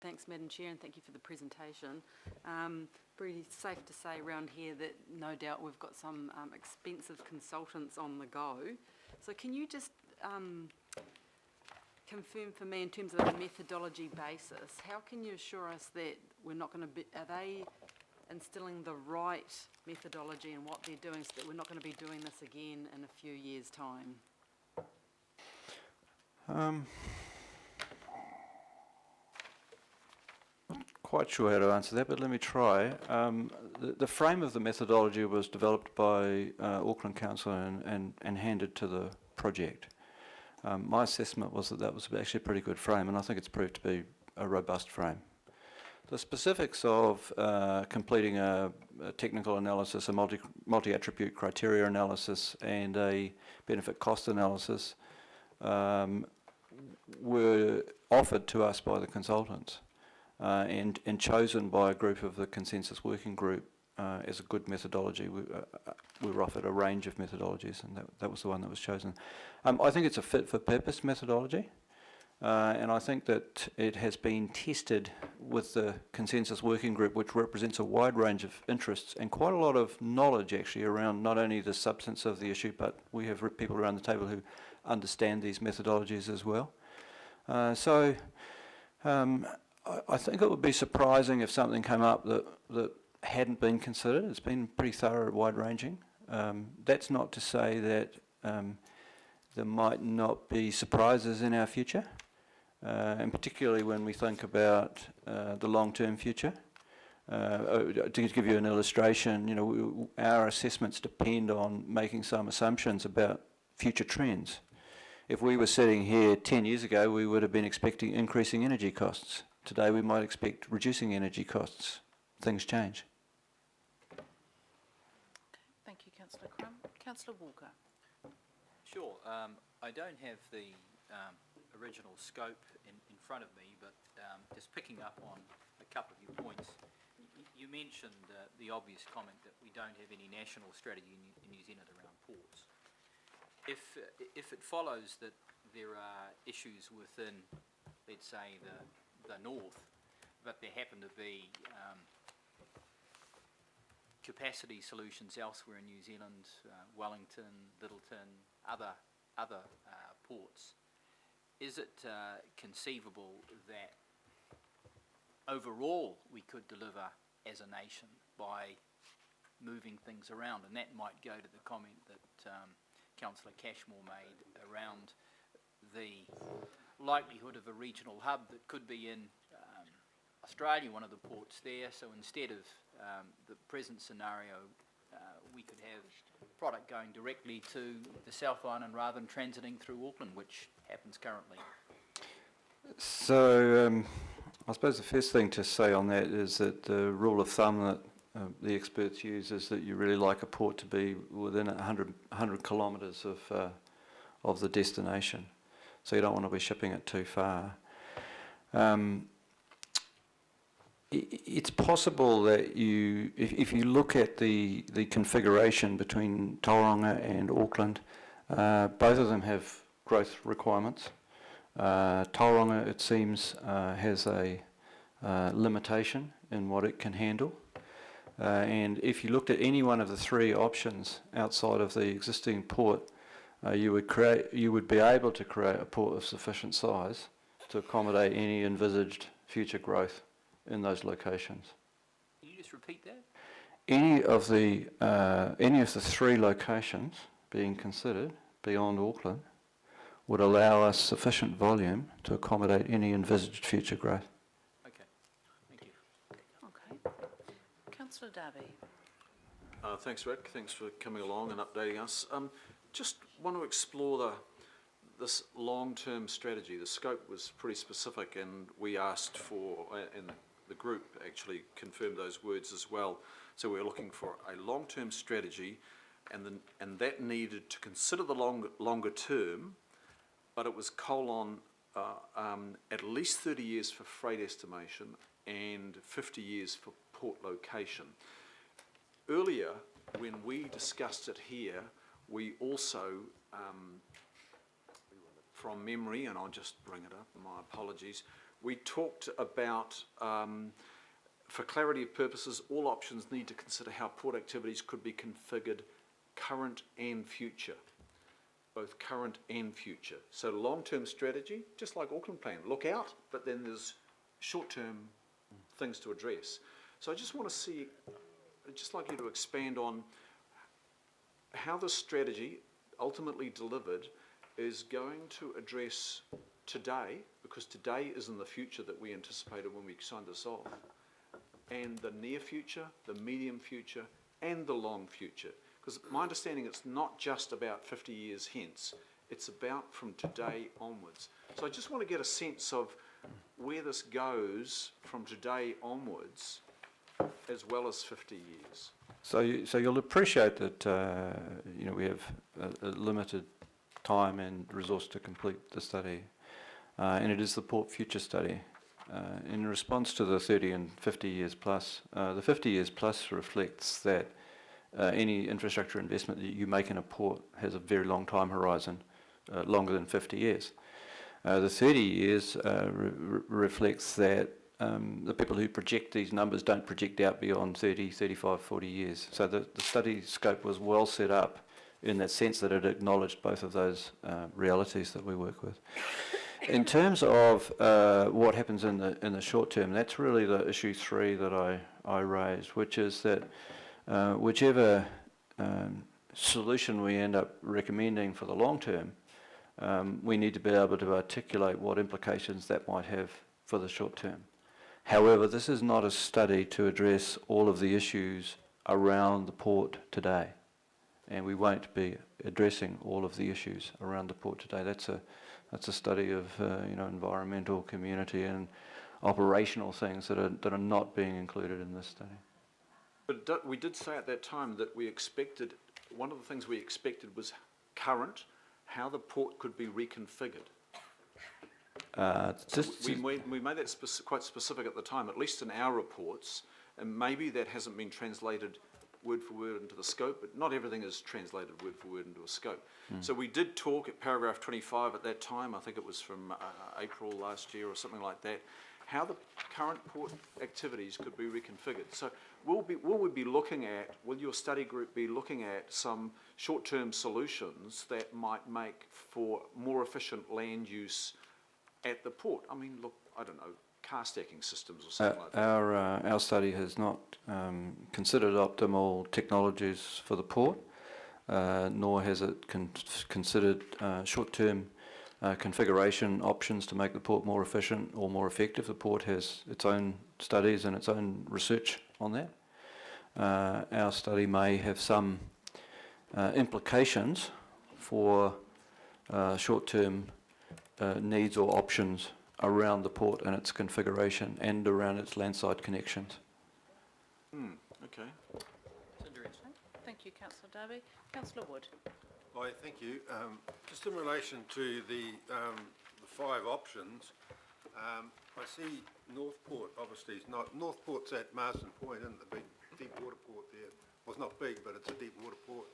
Thanks, Madam Chair, and thank you for the presentation. Pretty safe to say around here that no doubt we've got some expensive consultants on the go. So can you just confirm for me in terms of a methodology basis, how can you assure us that we're not going to be, are they instilling the right methodology in what they're doing so that we're not going to be doing this again in a few years' time? Not quite sure how to answer that, but let me try. The frame of the methodology was developed by Auckland Council and handed to the project. My assessment was that was actually a pretty good frame, and I think it's proved to be a robust frame. The specifics of completing a technical analysis, a multi-attribute criteria analysis, and a benefit cost analysis were offered to us by the consultants and chosen by a group of the consensus working group as a good methodology. We were offered a range of methodologies, and that was the one that was chosen. I think it's a fit for purpose methodology. And I think that it has been tested with the consensus working group, which represents a wide range of interests and quite a lot of knowledge actually around not only the substance of the issue, but we have people around the table who understand these methodologies as well. I think it would be surprising if something came up that hadn't been considered. It's been pretty thorough, wide-ranging. That's not to say that there might not be surprises in our future. And particularly when we think about the long-term future. To give you an illustration, you know, our assessments depend on making some assumptions about future trends. If we were sitting here 10 years ago, we would have been expecting increasing energy costs. Today we might expect reducing energy costs. Things change. Okay, thank you, Councillor Crum. Councillor Walker. Sure. I don't have the original scope in front of me, but just picking up on a couple of your points. You mentioned the obvious comment that we don't have any national strategy in New Zealand around ports. If it follows that there are issues within, let's say, the north, but there happen to be capacity solutions elsewhere in New Zealand, Wellington, Littleton, other ports, is it conceivable that overall we could deliver as a nation by moving things around? And that might go to the comment that Councillor Cashmore made around the likelihood of a regional hub that could be in Australia, one of the ports there. So instead of the present scenario, we could have product going directly to the South Island rather than transiting through Auckland, which happens currently. So I suppose the first thing to say on that is that the rule of thumb that the experts use is that you really like a port to be within 100 kilometres of the destination. So you don't want to be shipping it too far. It's possible that if you look at the configuration between Tauranga and Auckland, both of them have growth requirements. Tauranga, it seems, has a limitation in what it can handle. And if you looked at any one of the three options outside of the existing port, you would be able to create a port of sufficient size to accommodate any envisaged future growth in those locations. Can you just repeat that? Any of the three locations being considered beyond Auckland would allow us sufficient volume to accommodate any envisaged future growth. Okay, thank you. Okay. Councillor Darby. Thanks, Rick. Thanks for coming along and updating us. Just want to explore this long-term strategy. The scope was pretty specific, and we asked for, and the group actually confirmed those words as well. So we're looking for a long-term strategy, and that needed to consider the longer term, but it was at least 30 years for freight estimation and 50 years for port location. Earlier, when we discussed it here, we also, from memory, and I'll just bring it up, my apologies, we talked about, for clarity of purposes, all options need to consider how port activities could be configured current and future, both current and future. So long-term strategy, just like Auckland Plan, look out, but then there's short-term things to address. So I just want to see, I'd just like you to expand on how the strategy, ultimately delivered, is going to address today, because today is in the future that we anticipated when we signed this off, and the near future, the medium future, and the long future. Because my understanding, it's not just about 50 years hence, it's about from today onwards. So I just want to get a sense of where this goes from today onwards, as well as 50 years. So you'll appreciate that you know, we have a limited time and resource to complete the study, and it is the Port Future Study. In response to the 30 and 50 years plus, the 50 years plus reflects that any infrastructure investment that you make in a port has a very long time horizon, longer than 50 years. The 30 years reflects that the people who project these numbers don't project out beyond 30, 35, 40 years. So the study scope was well set up in that sense that it acknowledged both of those realities that we work with. In terms of what happens in the short term, that's really the issue 3 that I raised, which is that whichever solution we end up recommending for the long term, we need to be able to articulate what implications that might have for the short term. However, this is not a study to address all of the issues around the port today, and we won't be addressing all of the issues around the port today. That's a study of you know, environmental, community, and operational things that are not being included in this study. But we did say at that time that we expected, one of the things we expected was current, how the port could be reconfigured. We made that quite specific at the time, at least in our reports, and maybe that hasn't been translated word for word into the scope, but not everything is translated word for word into a scope. So we did talk at paragraph 25 at that time, I think it was from April last year or something like that, how the current port activities could be reconfigured. So will your study group be looking at some short-term solutions that might make for more efficient land use at the port? I mean, look, I don't know, car stacking systems or something like that. Our study has not considered optimal technologies for the port, nor has it considered short-term configuration options to make the port more efficient or more effective. The port has its own studies and its own research on that. Our study may have some implications for short-term needs or options around the port and its configuration and around its landside connections. Okay. That's interesting. Thank you, Councillor Darby. Councillor Wood. Hi, thank you. Just in relation to the 5 options, I see Northport obviously is not. Northport's at Marsden Point, isn't the big deep water port there? Well, it's not big, but it's a deep water port.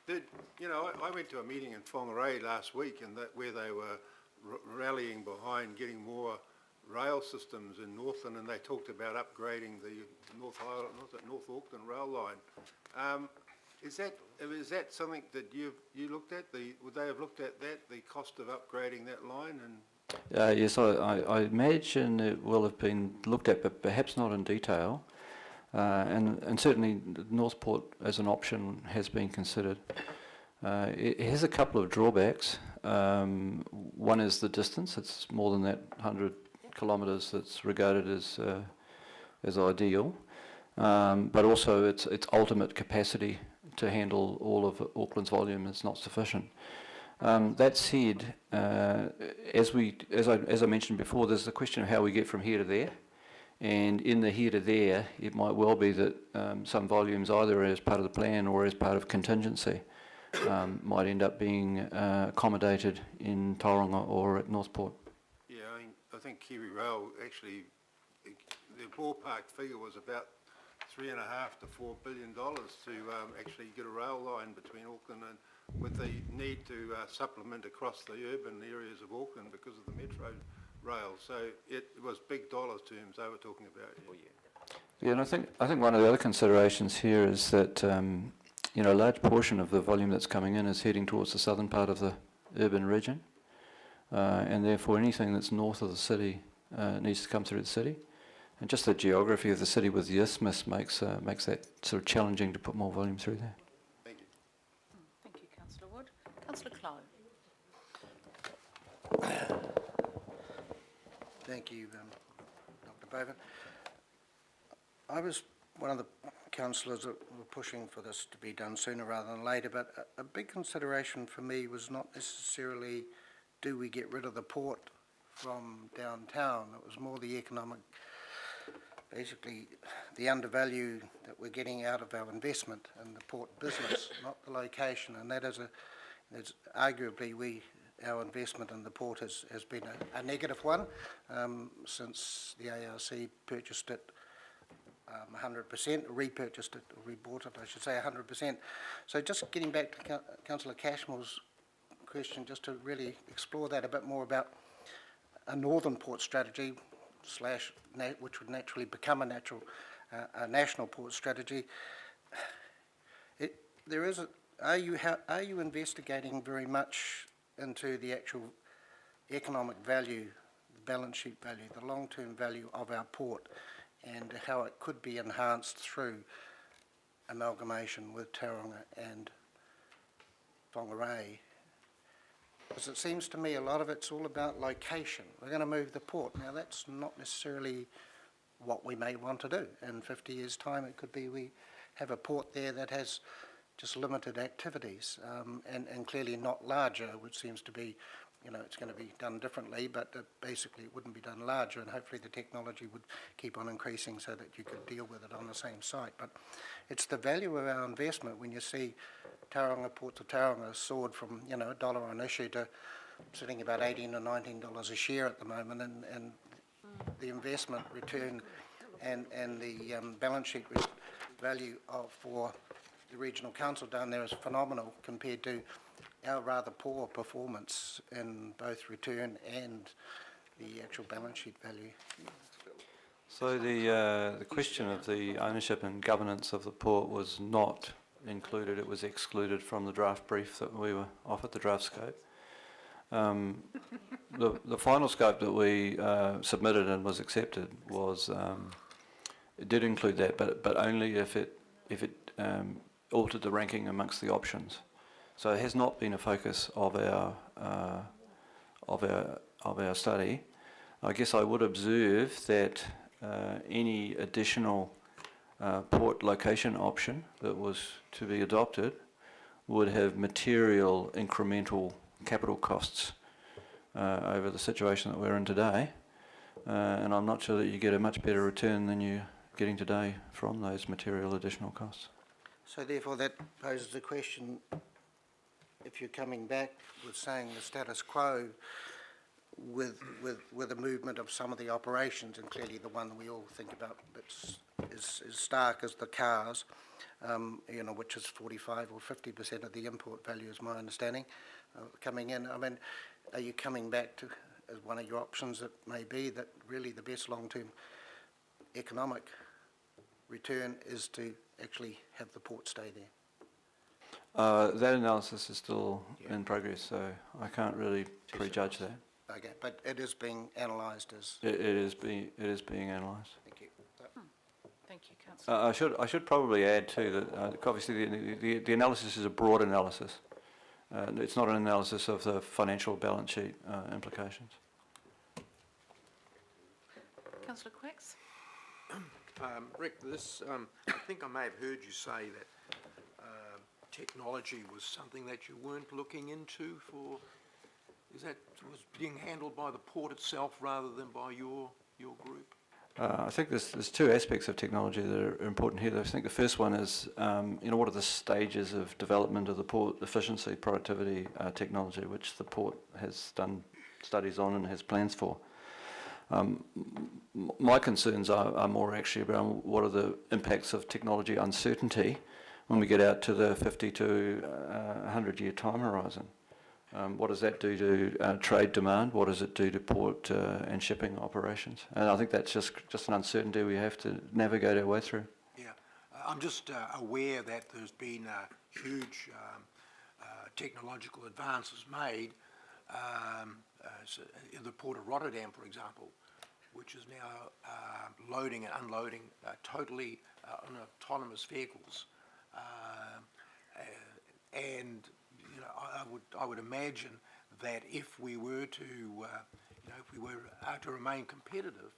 You know, I went to a meeting in Whangarei last week, and where they were rallying behind getting more rail systems in Northland, and they talked about upgrading the North Auckland rail line. Is that something that you looked at? Would they have looked at that, the cost of upgrading that line? And yes, I imagine it will have been looked at, but perhaps not in detail. And certainly Northport as an option has been considered. It has a couple of drawbacks. One is the distance. It's more than that 100 kilometres that's regarded as ideal. But also its ultimate capacity to handle all of Auckland's volume is not sufficient. That said, as I mentioned before, there's the question of how we get from here to there. And in the here to there, it might well be that some volumes, either as part of the plan or as part of contingency, might end up being accommodated in Tauranga or at Northport. yeah, I think Kiwi Rail actually, the ballpark figure was about $3.5 to $4 billion to actually get a rail line between Auckland and with the need to supplement across the urban areas of Auckland because of the metro rail. So it was big dollar terms they were talking about. Yeah, and I think one of the other considerations here is that you know, a large portion of the volume that's coming in is heading towards the southern part of the urban region, and therefore anything that's north of the city needs to come through the city. And just the geography of the city with the isthmus makes that sort of challenging to put more volume through there. Thank you. Thank you, Councillor Wood. Councillor Clow. Thank you, Dr. Boven. I was one of the councillors that were pushing for this to be done sooner rather than later, but a big consideration for me was not necessarily do we get rid of the port from downtown. It was more the economic, basically the undervalue that we're getting out of our investment in the port business, not the location, and that is arguably our investment in the port has been a negative one since the ARC purchased it 100%, repurchased it, or rebought it, I should say, 100%. So just getting back to Councillor Cashmore's question, just to really explore that a bit more about a northern port strategy, which would naturally become a national port strategy. Are you investigating very much into the actual economic value, the balance sheet value, the long-term value of our port, and how it could be enhanced through amalgamation with Tauranga and Whangarei? Because it seems to me a lot of it's all about location. We're going to move the port. Now that's not necessarily what we may want to do. In 50 years' time it could be we have a port there that has just limited activities and clearly not larger, which seems to be, you know, it's going to be done differently, but basically it wouldn't be done larger, and hopefully the technology would keep on increasing so that you could deal with it on the same site. But it's the value of our investment when you see Tauranga, Ports of Tauranga soared from, you know, $1 on issue to sitting about $18 or $19 a share at the moment, and the investment return and the balance sheet value for the regional council down there is phenomenal compared to our rather poor performance in both return and the actual balance sheet value. So the question of the ownership and governance of the port was not included, it was excluded from the draft brief that we were offered, the draft scope. The final scope that we submitted and was accepted was, it did include that, but only if it altered the ranking amongst the options. So it has not been a focus of our study. I guess I would observe that any additional port location option that was to be adopted would have material incremental capital costs over the situation that we're in today, and I'm not sure that you get a much better return than you're getting today from those material additional costs. So therefore that poses the question, if you're coming back with saying the status quo with the movement of some of the operations, and clearly the one we all think about that's is stark as the cars, you know, which is 45 or 50% of the import value is my understanding, coming in. I mean, are you coming back to, as one of your options that may be, that really the best long-term economic return is to actually have the port stay there? That analysis is still in progress, so I can't really prejudge that. Okay, but it is being analysed as... It is being analysed. Thank you. Thank you, Councillor. I should probably add too that obviously the analysis is a broad analysis. It's not an analysis of the financial balance sheet implications. Councillor Quicks. Rick, I think I may have heard you say that technology was something that you weren't looking into for. Was being handled by the port itself rather than by your group? I think there's two aspects of technology that are important here. I think the first one is, you know, what are the stages of development of the port efficiency, productivity technology, which the port has done studies on and has plans for. My concerns are more actually around what are the impacts of technology uncertainty when we get out to the 50 to 100 year time horizon. What does that do to trade demand? What does it do to port and shipping operations? And I think that's just an uncertainty we have to navigate our way through. Yeah, I'm just aware that there's been huge technological advances made in the port of Rotterdam, for example, which is now loading and unloading totally on autonomous vehicles. And you know, I would imagine that if we were to, if we were to remain competitive,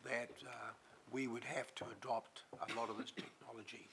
that we would have to adopt a lot of this technology.